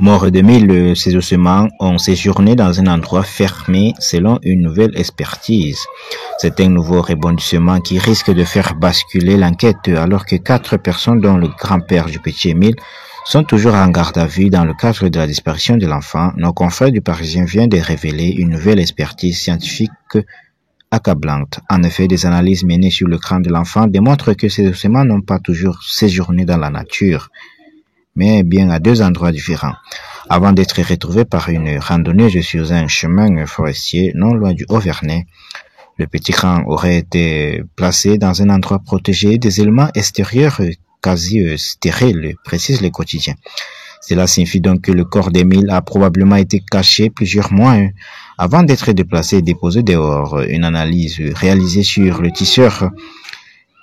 Morts de 1000, ces ossements ont séjourné dans un endroit fermé selon une nouvelle expertise. C'est un nouveau rebondissement qui risque de faire basculer l'enquête alors que 4 personnes dont le grand-père du petit Émile sont toujours en garde à vue dans le cadre de la disparition de l'enfant. Nos confrères du Parisien viennent de révéler une nouvelle expertise scientifique accablante. En effet, des analyses menées sur le crâne de l'enfant démontrent que ces ossements n'ont pas toujours séjourné dans la nature, mais bien à 2 endroits différents. Avant d'être retrouvé par une randonneuse sur un chemin forestier non loin du Haut-Vernay, le petit crâne aurait été placé dans un endroit protégé des éléments extérieurs quasi stériles, précise le quotidien. Cela signifie donc que le corps d'Émile a probablement été caché plusieurs mois avant d'être déplacé et déposé dehors. Une analyse réalisée sur le tisseur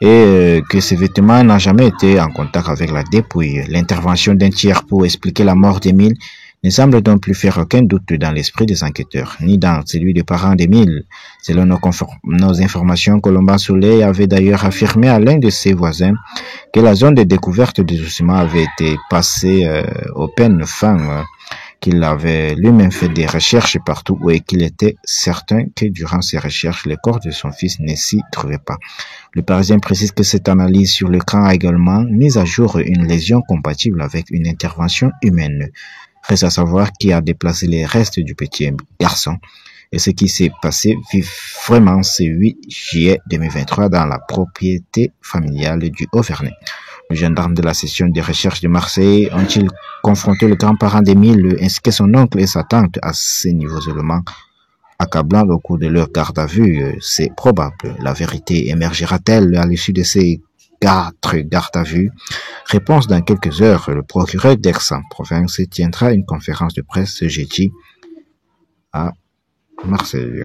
et que ces vêtements n'ont jamais été en contact avec la dépouille. L'intervention d'un tiers pour expliquer la mort d'Émile ne semble donc plus faire aucun doute dans l'esprit des enquêteurs, ni dans celui des parents d'Émile. Selon nos informations, Colomban Soleil avait d'ailleurs affirmé à l'un de ses voisins que la zone de découverte des ossements avait été passée au peigne fin, qu'il avait lui-même fait des recherches partout et qu'il était certain que durant ses recherches, le corps de son fils ne s'y trouvait pas. Le Parisien précise que cette analyse sur le crâne a également mis à jour une lésion compatible avec une intervention humaine. Reste à savoir qui a déplacé les restes du petit garçon et ce qui s'est passé vraiment ce 8 juillet 2023 dans la propriété familiale du Haut-Vernay. Les gendarmes de la section de recherche de Marseille ont-ils confronté le grand-parent d'Émile ainsi que son oncle et sa tante à ces niveaux d'éléments accablants au cours de leur garde à vue? C'est probable. La vérité émergera-t-elle à l'issue de ces 4 gardes à vue? Réponse dans quelques heures. Le procureur d'Aix-en-Provence tiendra une conférence de presse ce jeudi à Marseille.